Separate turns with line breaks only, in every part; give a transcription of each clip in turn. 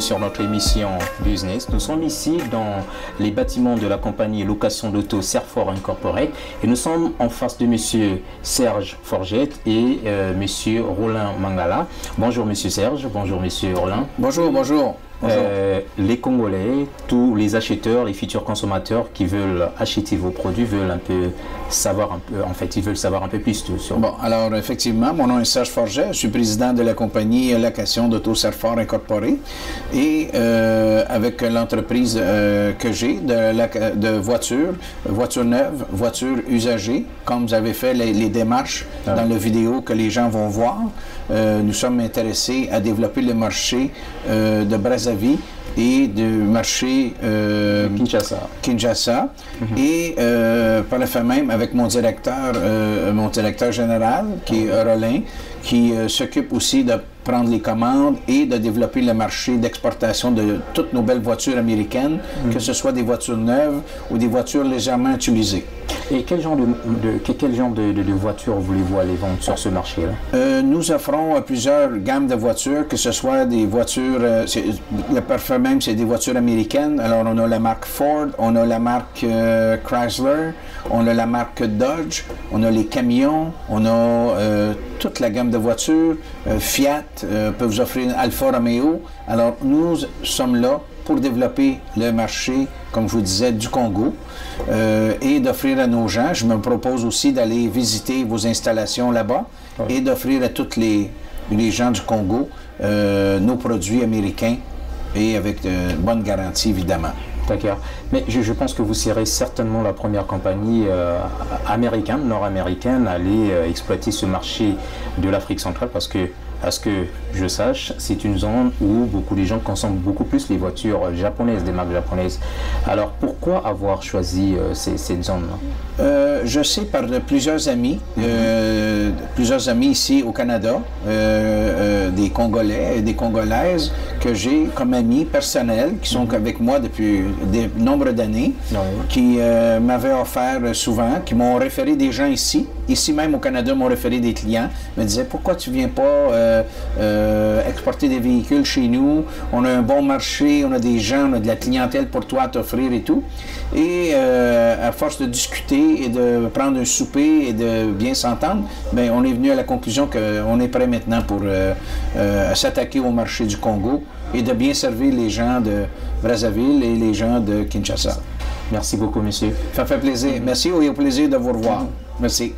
sur notre émission Business. Nous sommes ici dans les bâtiments de la compagnie location d'auto Serfort Incorporate et nous sommes en face de monsieur Serge Forgette et monsieur Roland Mangala. Bonjour monsieur Serge, bonjour monsieur Roland.
Bonjour, bonjour.
Les Congolais, tous les acheteurs, les futurs consommateurs qui veulent acheter vos produits veulent un peu savoir ils veulent savoir un peu plus sur.
Bon, alors effectivement, mon nom est Serge Forget, je suis président de la compagnie location d'auto Serfort Incorporé et avec l'entreprise que j'ai de voitures neuves, voitures usagées, comme vous avez fait les démarches dans la vidéo que les gens vont voir. Nous sommes intéressés à développer le marché de Brazzaville et du marché Kinshasa. Et par le fait même avec mon directeur général qui est Rollin, qui s'occupe aussi de prendre les commandes et de développer le marché d'exportation de toutes nos belles voitures américaines, que ce soit des voitures neuves ou des voitures légèrement utilisées.
Et quel genre de voitures voulez-vous aller vendre sur ce marché-là?
Nous offrons plusieurs gammes de voitures, que ce soit des voitures, le parfait même, c'est des voitures américaines. Alors, on a la marque Ford, on a la marque Chrysler, on a la marque Dodge, on a les camions, on a toute la gamme de voitures, Fiat, peut vous offrir une Alfa Romeo. Alors, nous sommes là pour développer le marché, comme je vous disais, du Congo et d'offrir à nos gens. Je me propose aussi d'aller visiter vos installations là-bas et d'offrir à tous les gens du Congo nos produits américains et avec de bonnes garanties, évidemment.
D'accord. Mais je pense que vous serez certainement la première compagnie américaine, nord-américaine, à aller exploiter ce marché de l'Afrique centrale parce que, à ce que je sache, c'est une zone où beaucoup de gens consomment beaucoup plus les voitures japonaises, des marques japonaises. Alors pourquoi avoir choisi cette zone-là?
Je sais par plusieurs amis ici au Canada, des Congolais et des Congolaises que j'ai comme amis personnels qui sont avec moi depuis de nombre d'années, qui m'avaient offert souvent, qui m'ont référé des gens ici même au Canada, m'ont référé des clients, me disaient pourquoi tu viens pas exporter des véhicules chez nous, on a un bon marché, on a des gens, on a de la clientèle pour toi à t'offrir et tout. Et à force de discuter et de prendre un souper et de bien s'entendre, ben, on est venu à la conclusion qu'on est prêt maintenant pour s'attaquer au marché du Congo et de bien servir les gens de Brazzaville et les gens de Kinshasa.
Merci beaucoup, monsieur.
Ça fait plaisir. Merci et au plaisir de vous revoir. Merci.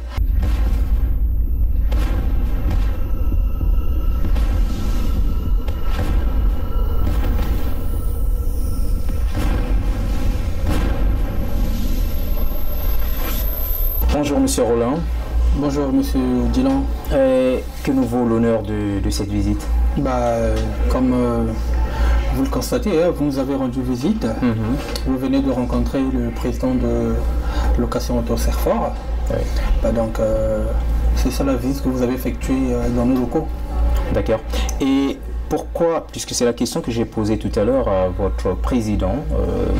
Bonjour monsieur Roland.
Bonjour monsieur Dylan.
Que nous vaut l'honneur de cette visite?
Comme vous le constatez, vous nous avez rendu visite. Vous venez de rencontrer le président de location auto Serfort. Donc c'est ça la visite que vous avez effectuée dans nos locaux.
D'accord. Et pourquoi, puisque c'est la question que j'ai posée tout à l'heure à votre président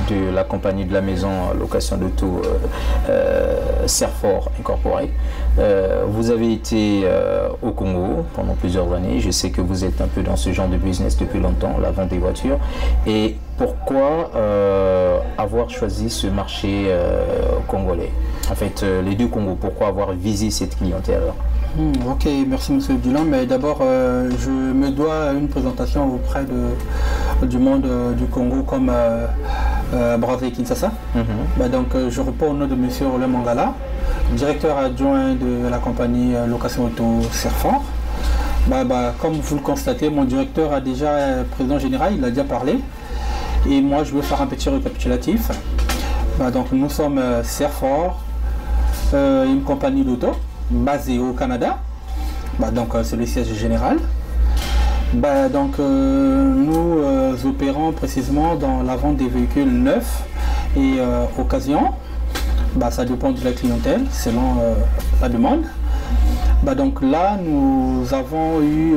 de la compagnie de la maison location d'auto Serfort Incorporate, vous avez été au Congo pendant plusieurs années. Je sais que vous êtes un peu dans ce genre de business depuis longtemps, la vente des voitures. Et pourquoi avoir choisi ce marché congolais? En fait, les deux Congos, pourquoi avoir visé cette clientèle?
Ok, merci monsieur Dylan, mais d'abord je me dois une présentation auprès du monde du Congo comme Brazzaville Kinshasa. Donc je réponds au nom de monsieur Roland Mangala, directeur adjoint de la compagnie location auto Serfort. Comme vous le constatez, mon directeur a déjà, président général, il a déjà parlé. Et moi je vais faire un petit récapitulatif. Donc nous sommes Serfort, une compagnie d'auto basée au Canada, donc c'est le siège général. Nous opérons précisément dans la vente des véhicules neufs et occasion. Ça dépend de la clientèle selon la demande. Donc là nous avons eu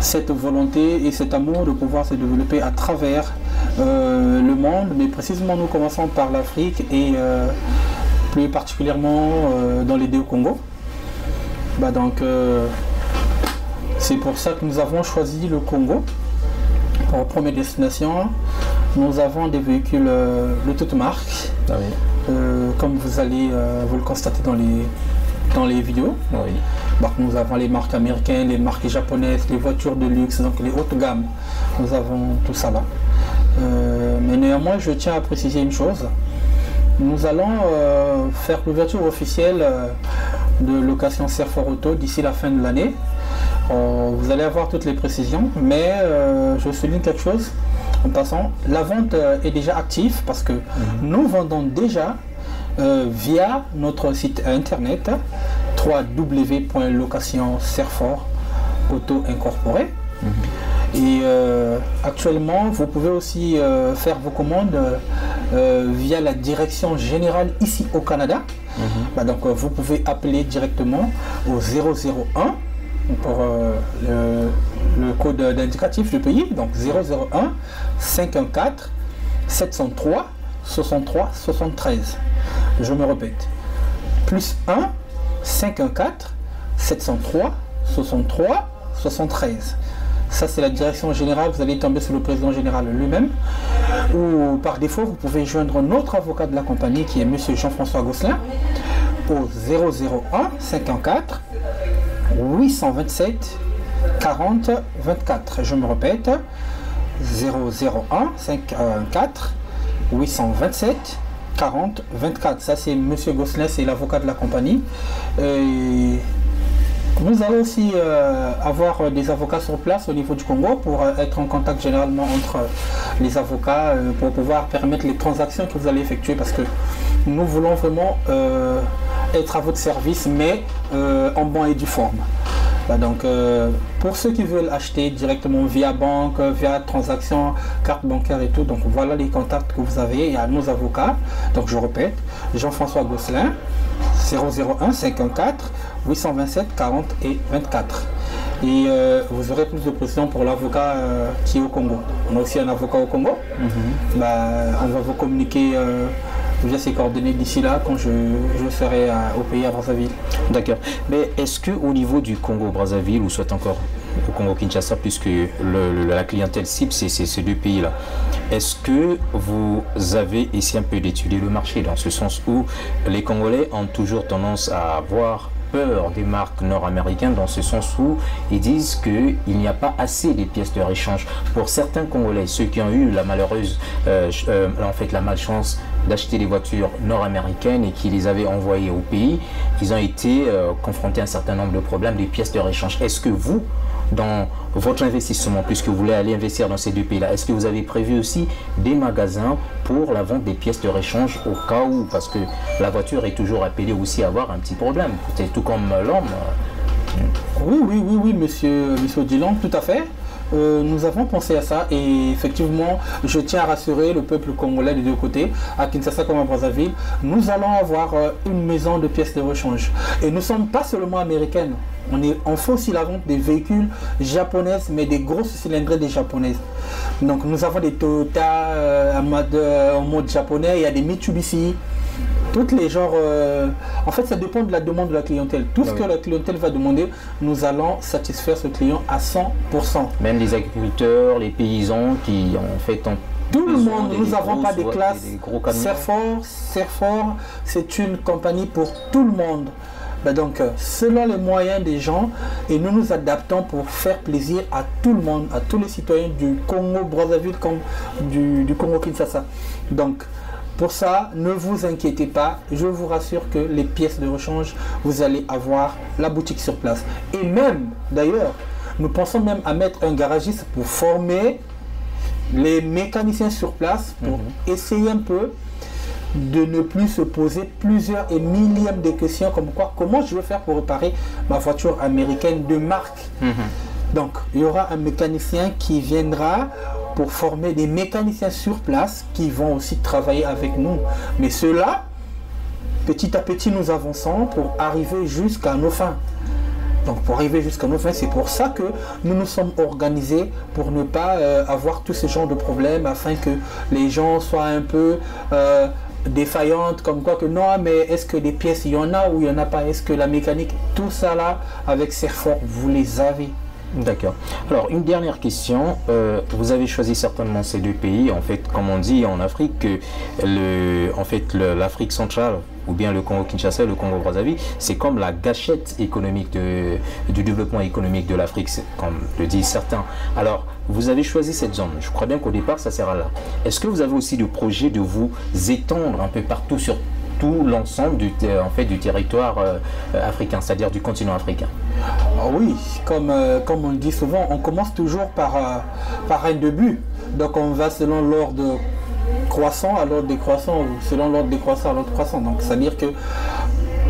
cette volonté et cet amour de pouvoir se développer à travers le monde, mais précisément nous commençons par l'Afrique et plus particulièrement dans les deux Congo. C'est pour ça que nous avons choisi le Congo Pour première destination, nous avons des véhicules de toutes marques, comme vous allez vous le constater dans les vidéos.
Oui.
Donc, nous avons les marques américaines, les marques japonaises, les voitures de luxe, donc les hautes gammes. Nous avons tout ça là. Mais néanmoins, je tiens à préciser une chose. Nous allons faire l'ouverture officielle de location Serfor Auto d'ici la fin de l'année. Vous allez avoir toutes les précisions, mais je souligne quelque chose en passant. La vente est déjà active parce que nous vendons déjà via notre site internet www.locationserfor Auto Incorporé. Et actuellement, vous pouvez aussi faire vos commandes via la direction générale ici au Canada. Donc vous pouvez appeler directement au 001 pour le code d'indicatif du pays, donc 001 514 703 63 73. Je me répète, plus 1 514 703 63 73. Ça, c'est la direction générale. Vous allez tomber sur le président général lui-même. Ou par défaut, vous pouvez joindre notre avocat de la compagnie qui est M. Jean-François Gosselin au 001 54 827 40 24. Je me répète, 001 54 827 40 24. Ça, c'est M. Gosselin, c'est l'avocat de la compagnie. Nous allons aussi avoir des avocats sur place au niveau du Congo pour être en contact généralement entre les avocats pour pouvoir permettre les transactions que vous allez effectuer, parce que nous voulons vraiment être à votre service, mais en bonne et due forme. Donc pour ceux qui veulent acheter directement via banque, via transaction, carte bancaire et tout, donc voilà les contacts que vous avez à nos avocats. Donc je répète, Jean-François Gosselin, 001 514 827 40 et 24. Et vous aurez plus de précisions pour l'avocat qui est au Congo. On a aussi un avocat au Congo. On va vous communiquer via ses coordonnées d'ici là quand je serai au pays, à Brazzaville.
D'accord. Mais est-ce qu'au niveau du Congo-Brazzaville, ou soit encore au Congo-Kinshasa, puisque la clientèle cible, c'est ces deux pays-là, est-ce que vous avez essayé un peu d'étudier le marché, dans ce sens où les Congolais ont toujours tendance à avoir peur des marques nord-américaines, dans ce sens où ils disent qu'il n'y a pas assez de pièces de réchange. Pour certains Congolais, ceux qui ont eu la malheureuse, la malchance d'acheter des voitures nord-américaines et qui les avaient envoyées au pays, ils ont été confrontés à un certain nombre de problèmes des pièces de réchange. Est-ce que vous, dans votre investissement, puisque vous voulez aller investir dans ces deux pays-là, est-ce que vous avez prévu aussi des magasins pour la vente des pièces de réchange au cas où, parce que la voiture est toujours appelée aussi à avoir un petit problème, c'est tout comme l'homme.
Oui, monsieur Dylan, tout à fait. Nous avons pensé à ça et effectivement, je tiens à rassurer le peuple congolais des deux côtés, à Kinshasa comme à Brazzaville. Nous allons avoir une maison de pièces de rechange. Et nous ne sommes pas seulement américaines. On fait aussi la vente des véhicules japonaises, mais des grosses cylindrées des japonaises. Donc nous avons des Toyota en mode japonais, il y a des Mitsubishi. Toutes les genres, en fait ça dépend de la demande de la clientèle. Tout ce que la clientèle va demander, nous allons satisfaire ce client à 100%.
Même les agriculteurs, les paysans qui en fait ont
tout le monde. Nous n'avons pas de classe. Serfor, c'est une compagnie pour tout le monde. Donc selon les moyens des gens, et nous nous adaptons pour faire plaisir à tout le monde, à tous les citoyens du Congo Brazzaville comme du Congo Kinshasa. Donc pour ça, ne vous inquiétez pas, je vous rassure que les pièces de rechange, vous allez avoir la boutique sur place. Et même, d'ailleurs, nous pensons même à mettre un garagiste pour former les mécaniciens sur place, pour essayer un peu de ne plus se poser plusieurs et millièmes de questions comme quoi, comment je vais faire pour réparer ma voiture américaine de marque. Donc, il y aura un mécanicien qui viendra pour former des mécaniciens sur place qui vont aussi travailler avec nous. Mais cela, petit à petit, nous avançons pour arriver jusqu'à nos fins. Donc, pour arriver jusqu'à nos fins, c'est pour ça que nous nous sommes organisés pour ne pas avoir tous ces genres de problèmes, afin que les gens soient un peu défaillantes, comme quoi que non, mais est-ce que des pièces, il y en a ou il n'y en a pas? Est-ce que la mécanique, tout ça là, avec Serfor, vous les avez?
D'accord. Alors, une dernière question. Vous avez choisi certainement ces deux pays. En fait, comme on dit en Afrique, l'Afrique centrale, ou bien le Congo-Kinshasa et le Congo-Brazzaville, c'est comme la gâchette économique du développement économique de l'Afrique, comme le disent certains. Alors, vous avez choisi cette zone. Je crois bien qu'au départ, ça sera là. Est-ce que vous avez aussi le projet de vous étendre un peu partout sur tout l'ensemble du territoire africain, c'est-à-dire du continent africain?
Oui, comme on le dit souvent, on commence toujours par un début. Donc on va selon l'ordre croissant à l'ordre décroissant, ou selon l'ordre décroissant à l'ordre croissant. Donc c'est-à-dire que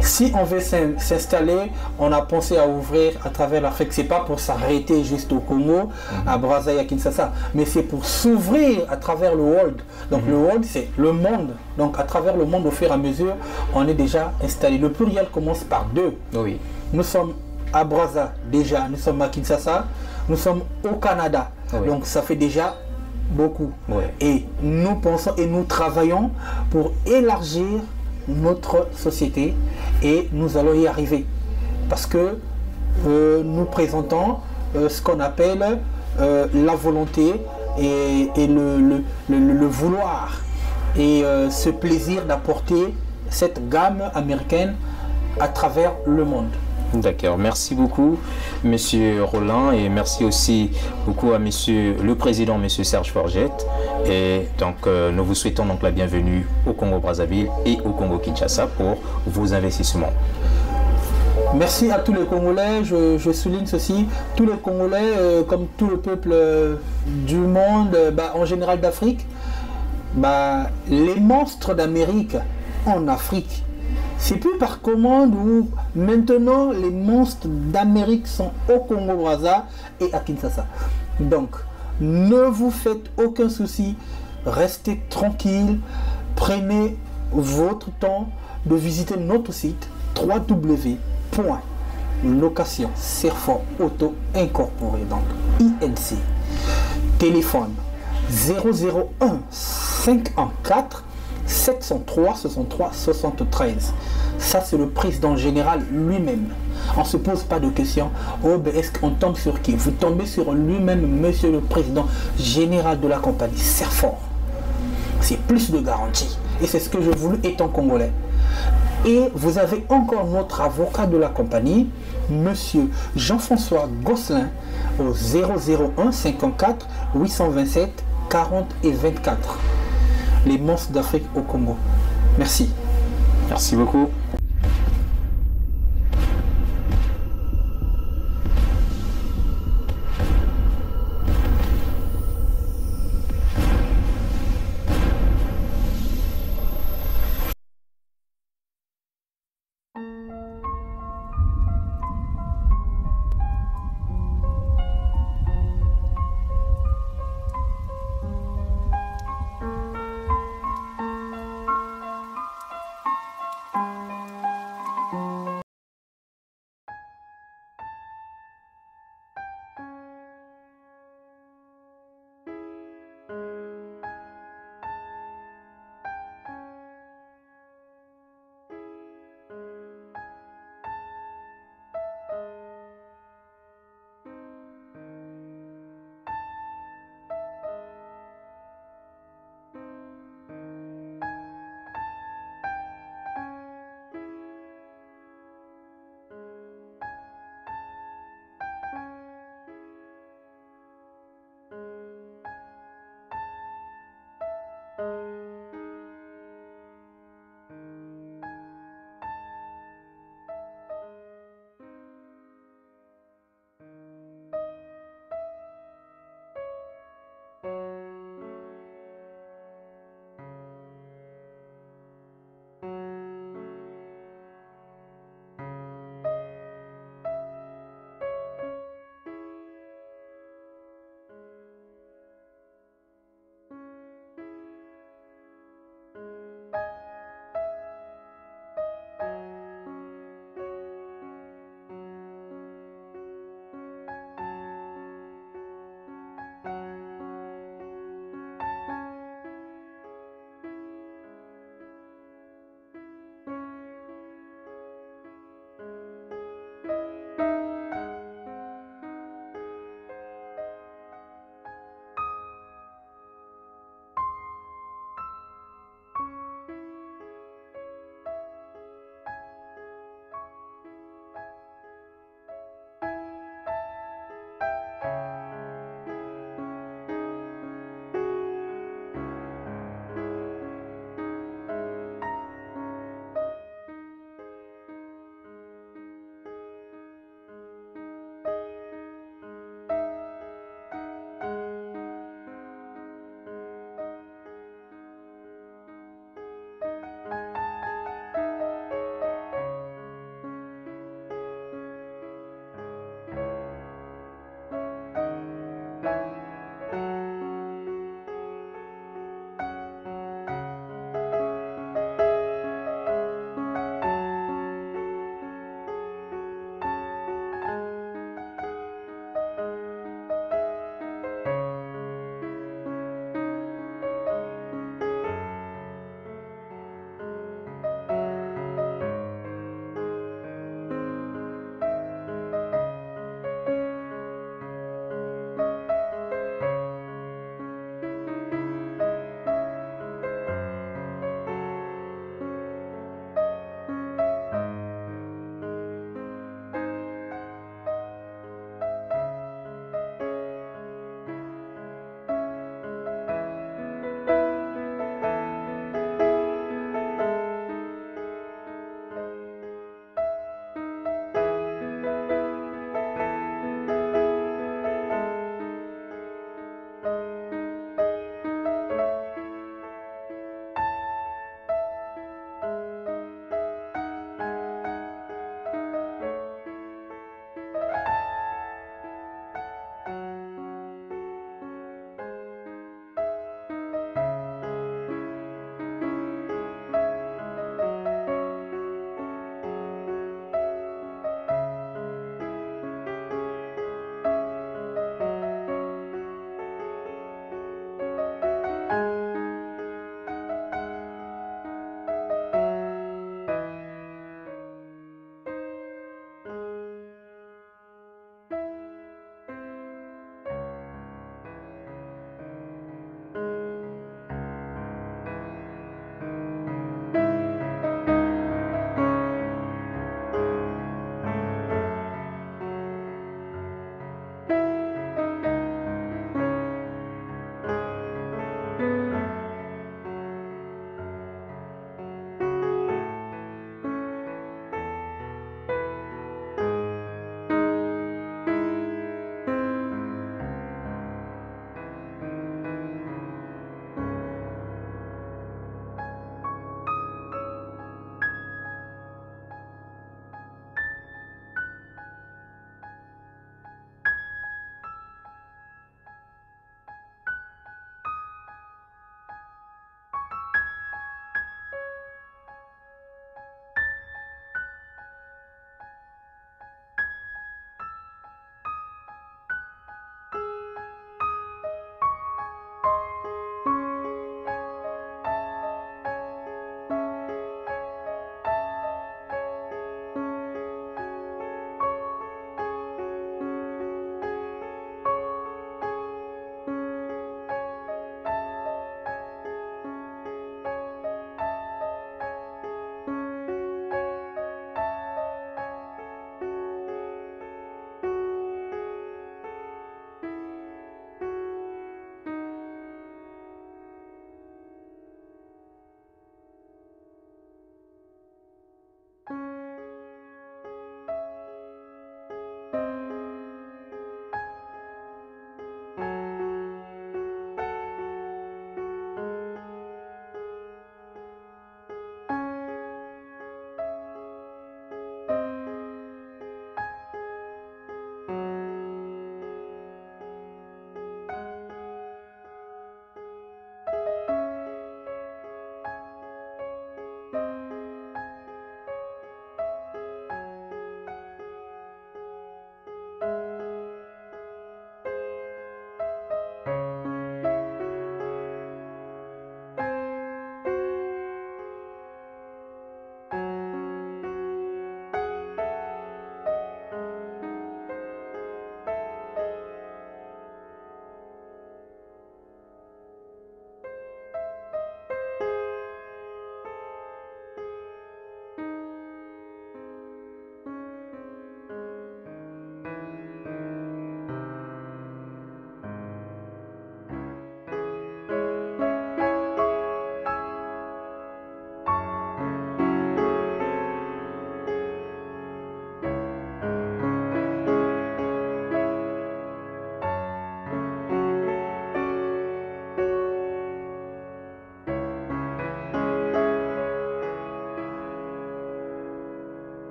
si on veut s'installer, on a pensé à ouvrir à travers l'Afrique. C'est pas pour s'arrêter juste au Congo, à Brazzaville, à Kinshasa, mais c'est pour s'ouvrir à travers le world. Donc le world, c'est le monde. Donc à travers le monde, au fur et à mesure, on est déjà installé. Le pluriel commence par deux.
Oui.
Nous sommes à Brazzaville déjà, nous sommes à Kinshasa, nous sommes au Canada. Oui. Donc ça fait déjà beaucoup. Oui. Et nous pensons et nous travaillons pour élargir notre société, et nous allons y arriver parce que nous présentons ce qu'on appelle la volonté et le vouloir et ce plaisir d'apporter cette gamme américaine à travers le monde.
D'accord, merci beaucoup Monsieur Roland, et merci aussi beaucoup à Monsieur le Président, Monsieur Serge Forgette. Et donc nous vous souhaitons donc la bienvenue au Congo-Brazzaville et au Congo-Kinshasa pour vos investissements.
Merci à tous les Congolais. Je souligne ceci, tous les Congolais, comme tout le peuple du monde, en général d'Afrique, les monstres d'Amérique en Afrique. C'est plus par commande où maintenant les monstres d'Amérique sont au Congo-Brazza et à Kinshasa. Donc, ne vous faites aucun souci, restez tranquille, prenez votre temps de visiter notre site www.location Serfort Auto Incorporé, donc INC. Téléphone 001 514 703 63 73. Ça, c'est le président général lui-même. On ne se pose pas de questions. Oh, est-ce qu'on tombe sur qui? Vous tombez sur lui-même, monsieur le président général de la compagnie Serfort. C'est plus de garantie. Et c'est ce que je voulais étant congolais. Et vous avez encore notre avocat de la compagnie, monsieur Jean-François Gosselin, au 001 54 827 40 et 24. Les monstres d'Afrique au Congo. Merci.
Merci beaucoup.